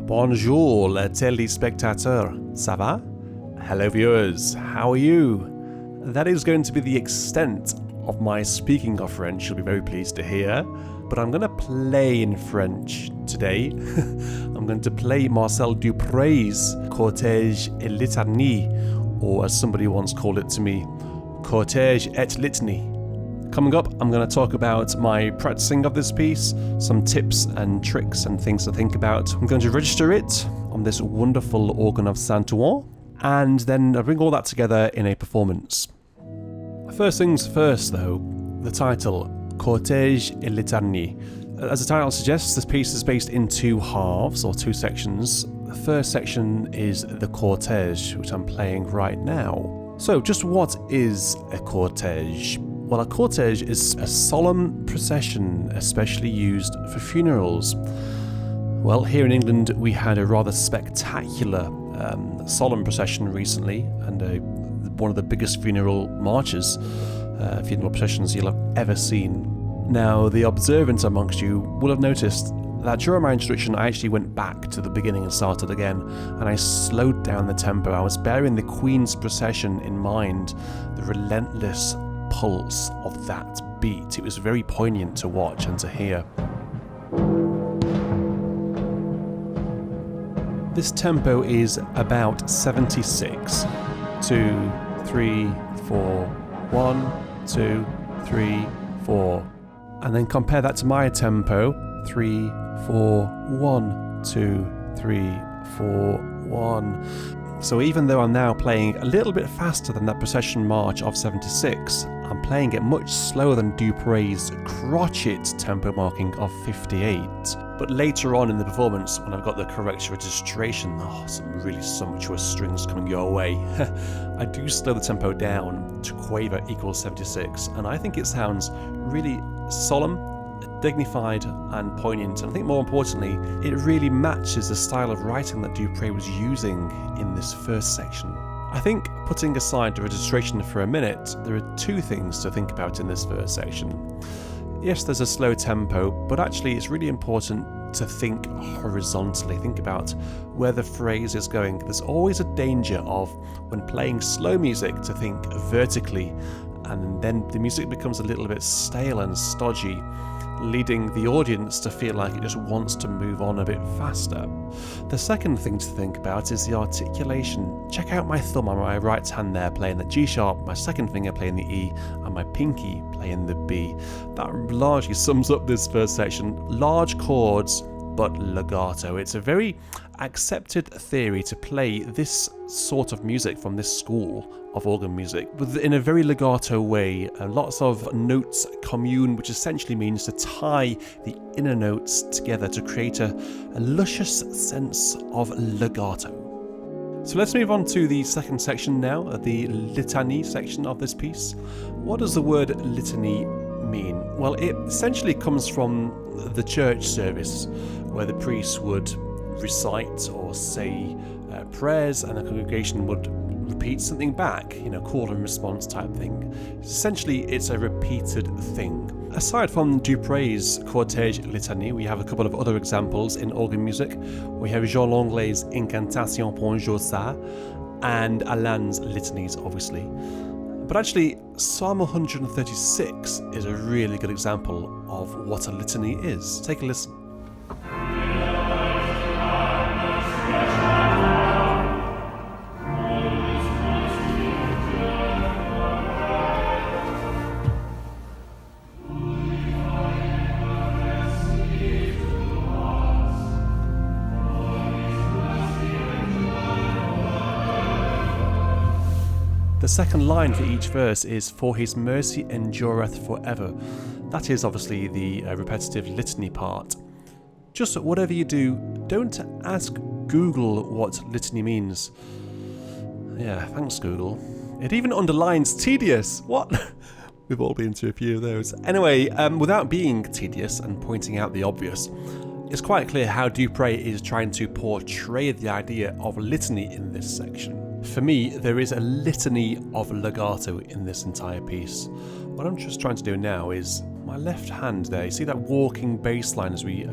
Bonjour, les téléspectateurs. Ça va? Hello, viewers. How are you? That is going to be the extent of my speaking of French, you'll be very pleased to hear. But I'm going to play in French today. I'm going to play Marcel Dupré's Cortège et Litanie, or as somebody once called it to me, Cortège et Litanie. Coming up, I'm going to talk about my practicing of this piece, some tips and tricks and things to think about. I'm going to register it on this wonderful organ of Saint-Ouen, and then I'll bring all that together in a performance. First things first though, the title, Cortège et Litanie. As the title suggests, this piece is based in two halves, or two sections. The first section is the cortège, which I'm playing right now. So, just what is a cortège? Well, a cortège is a solemn procession, especially used for funerals. Well, here in England, we had a rather spectacular solemn procession recently, and one of the biggest funeral marches, funeral processions you'll have ever seen. Now, the observant amongst you will have noticed that during my introduction, I actually went back to the beginning and started again, and I slowed down the tempo. I was bearing the Queen's procession in mind, the relentless pulse of that beat. It was very poignant to watch and to hear. This tempo is about 76. 2, 3, 4, 1, 2, 3, 4. And then compare that to my tempo. 3, 4, 1, 2, 3, 4, 1. So even though I'm now playing a little bit faster than that procession march of 76, I'm playing it much slower than Dupré's crotchet tempo marking of 58. But later on in the performance, when I've got the correct registration, some really sumptuous strings coming your way, I do slow the tempo down to quaver equals 76, and I think it sounds really solemn, dignified and poignant, and I think more importantly, it really matches the style of writing that Dupré was using in this first section. I think, putting aside the registration for a minute, there are two things to think about in this first section. Yes, there's a slow tempo, but actually it's really important to think horizontally, think about where the phrase is going. There's always a danger of, when playing slow music, to think vertically, and then the music becomes a little bit stale and stodgy, leading the audience to feel like it just wants to move on a bit faster. The second thing to think about is the articulation. Check out my thumb on my right hand there playing the G sharp, my second finger playing the E, and my pinky playing the B. That largely sums up this first section. Large chords, but legato. It's a very accepted theory to play this sort of music from this school of organ music, but in a very legato way. Lots of notes commune, which essentially means to tie the inner notes together to create a luscious sense of legato. So let's move on to the second section now, the litany section of this piece. What does the word litany mean? Well, it essentially comes from the church service, where the priest would recite or say prayers, and the congregation would repeat something back, call and response type thing. Essentially, it's a repeated thing. Aside from Dupré's Cortège Litanie, we have a couple of other examples in organ music. We have Jean Langlay's Incantation pour un jour ça, and Alain's litanies, obviously. But actually, Psalm 136 is a really good example of what a litany is. Take a listen. The second line for each verse is, "For his mercy endureth forever." That is obviously the repetitive litany part. Just whatever you do, don't ask Google what litany means. Yeah, thanks Google. It even underlines tedious. What? We've all been to a few of those. Anyway, without being tedious and pointing out the obvious, it's quite clear how Dupré is trying to portray the idea of litany in this section. For me, there is a litany of legato in this entire piece. What I'm just trying to do now is my left hand there, you see that walking bass line as we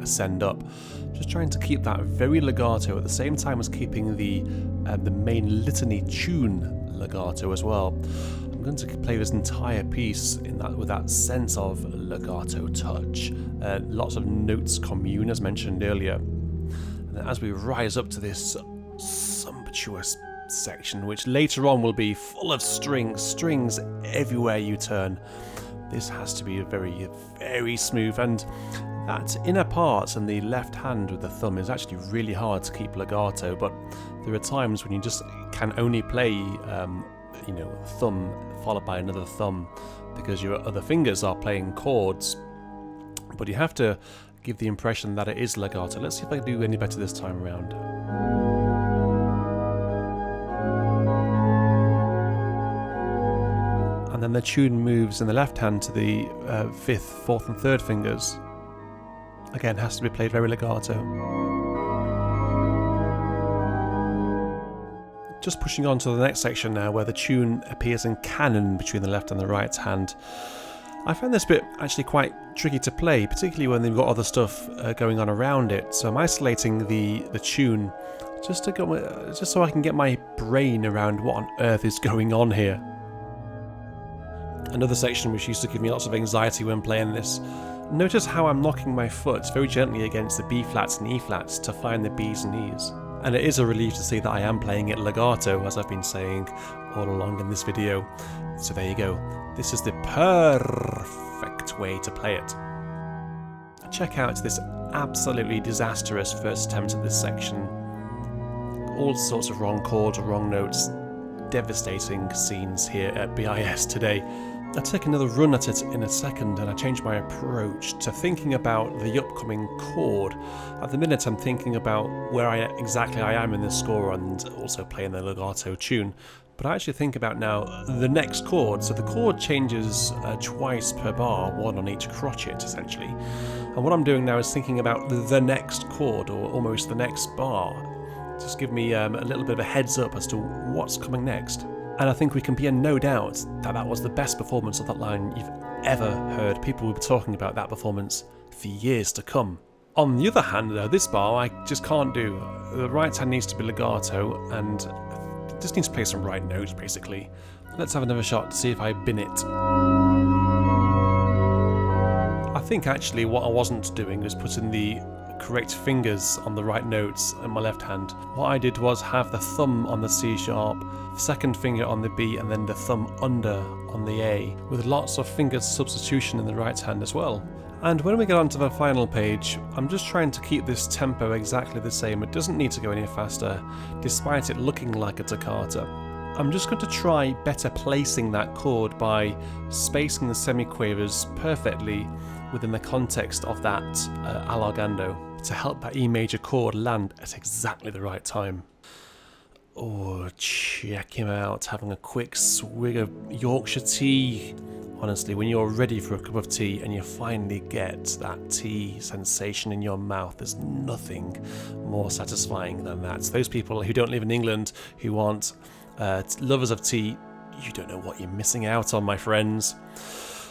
ascend up? Just trying to keep that very legato at the same time as keeping the main litany tune legato as well. I'm going to play this entire piece with that sense of legato touch. Lots of notes commune as mentioned earlier. And as we rise up to this sumptuous section, which later on will be full of strings everywhere you turn, this has to be very, very smooth, and that inner part and the left hand with the thumb is actually really hard to keep legato, but there are times when you just can only play thumb followed by another thumb because your other fingers are playing chords, but you have to give the impression that it is legato. Let's see if I can do any better this time around. And then the tune moves in the left hand to the 5th, 4th and 3rd fingers. Again, has to be played very legato. Just pushing on to the next section now, where the tune appears in canon between the left and the right hand. I found this bit actually quite tricky to play, particularly when they've got other stuff going on around it. So I'm isolating the tune just so I can get my brain around what on earth is going on here. Another section which used to give me lots of anxiety when playing this. Notice how I'm knocking my foot very gently against the B flats and E flats to find the B's and E's. And it is a relief to see that I am playing it legato, as I've been saying all along in this video. So there you go. This is the perfect way to play it. Check out this absolutely disastrous first attempt at this section. All sorts of wrong chords or wrong notes. Devastating scenes here at BIS today. I'll take another run at it in a second, and I change my approach to thinking about the upcoming chord. At the minute I'm thinking about where exactly I am in the score and also playing the legato tune, but I actually think about now the next chord. So the chord changes twice per bar, one on each crotchet essentially, and what I'm doing now is thinking about the next chord, or almost the next bar. Just give me a little bit of a heads up as to what's coming next. And I think we can be in no doubt that that was the best performance of that line you've ever heard. People will be talking about that performance for years to come. On the other hand though, this bar I just can't do. The right hand needs to be legato and just needs to play some right notes basically. Let's have another shot to see if I bin it. I think actually what I wasn't doing was putting the correct fingers on the right notes in my left hand. What I did was have the thumb on the C sharp, second finger on the B, and then the thumb under on the A, with lots of finger substitution in the right hand as well. And when we get onto the final page, I'm just trying to keep this tempo exactly the same. It doesn't need to go any faster, despite it looking like a toccata. I'm just going to try better placing that chord by spacing the semiquavers perfectly within the context of that allargando to help that E major chord land at exactly the right time. Oh, check him out, having a quick swig of Yorkshire tea. Honestly, when you're ready for a cup of tea and you finally get that tea sensation in your mouth, there's nothing more satisfying than that. So those people who don't live in England, who aren't lovers of tea, you don't know what you're missing out on, my friends.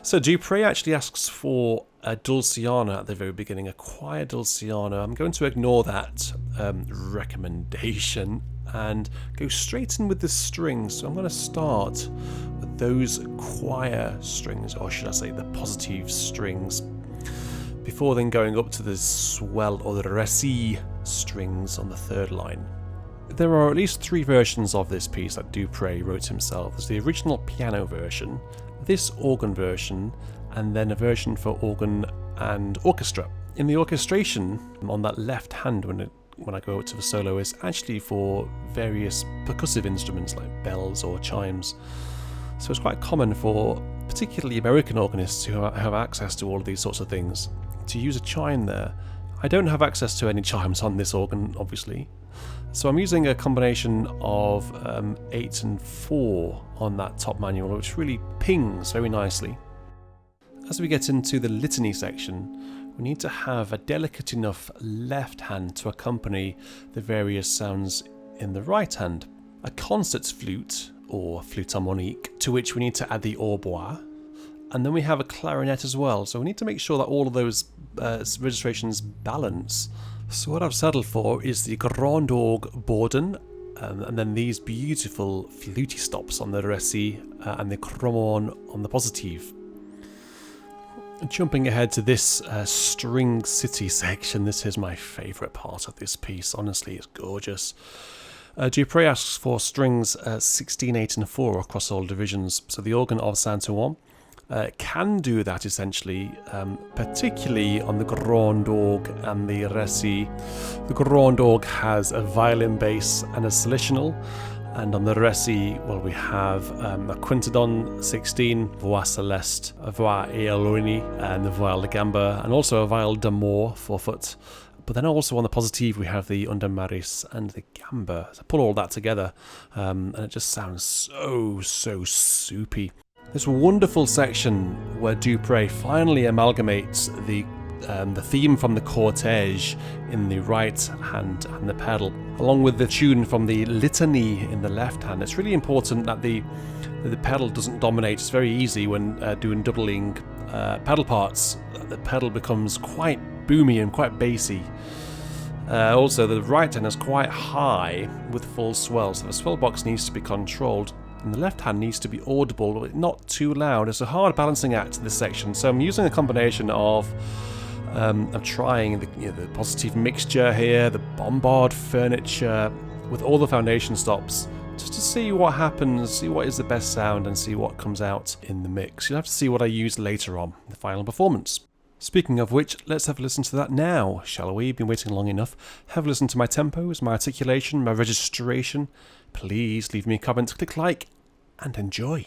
So Dupré actually asks for a dulciana at the very beginning, a quiet dulciana. I'm going to ignore that recommendation and go straight in with the strings. So I'm going to start with those choir strings, or should I say the positive strings, before then going up to the swell or the réci strings on the third line. There are at least 3 versions of this piece that Dupré wrote himself. There's the original piano version, this organ version, and then a version for organ and orchestra. In the orchestration, on that left hand when I go out to the solo, is actually for various percussive instruments like bells or chimes. So it's quite common for particularly American organists who have access to all of these sorts of things to use a chime there. I don't have access to any chimes on this organ, obviously. So I'm using a combination of 8 and 4 on that top manual, which really pings very nicely. As we get into the litany section, we need to have a delicate enough left hand to accompany the various sounds in the right hand. A concert flute, or flute harmonique, to which we need to add the hautbois, and then we have a clarinet as well. So we need to make sure that all of those registrations balance. So what I've settled for is the Grand Orgue Borden, and then these beautiful fluty stops on the Réci and the Cromorne on the positive. Jumping ahead to this string city section, this is my favourite part of this piece. Honestly, it's gorgeous. Dupré asks for strings 16, 8 and 4 across all divisions. So the organ of Saint-Ouen can do that essentially, particularly on the Grand Orgue and the Réci. The Grand Orgue has a violin bass and a solitional, and on the Réci, well, we have a quintadon 16, voix celeste, a voix éloignée, and the voix de gambe, and also a viol d'amour 4-foot. But then also on the positive, we have the undermaris and the gambe. So pull all that together, and it just sounds so soupy. This wonderful section where Dupré finally amalgamates the theme from the Cortège in the right hand and the pedal, along with the tune from the Litanie in the left hand. It's really important that the pedal doesn't dominate. It's very easy when doing doubling pedal parts. The pedal becomes quite boomy and quite bassy. Also, the right hand is quite high with full swell, so the swell box needs to be controlled. And the left hand needs to be audible, but not too loud. It's a hard balancing act, this section. So I'm using a combination of trying the positive mixture here, the bombard furniture, with all the foundation stops, just to see what happens, see what is the best sound, and see what comes out in the mix. You'll have to see what I use later on, the final performance. Speaking of which, let's have a listen to that now, shall we? Been waiting long enough. Have a listen to my tempos, my articulation, my registration. Please leave me a comment, click like, and enjoy.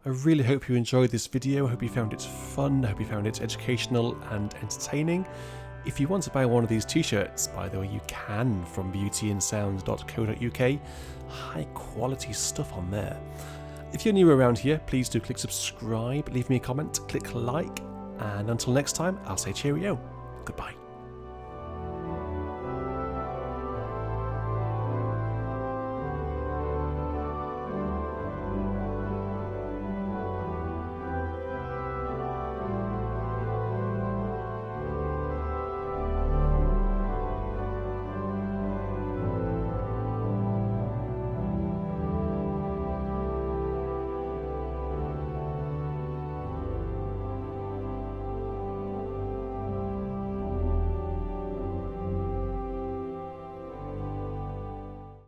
I really hope you enjoyed this video. I hope you found it fun. I hope you found it educational and entertaining. If you want to buy one of these t-shirts, by the way, you can from beautyandsounds.co.uk. High quality stuff on there. If you're new around here, please do click subscribe, leave me a comment, click like, and until next time, I'll say cheerio. Goodbye.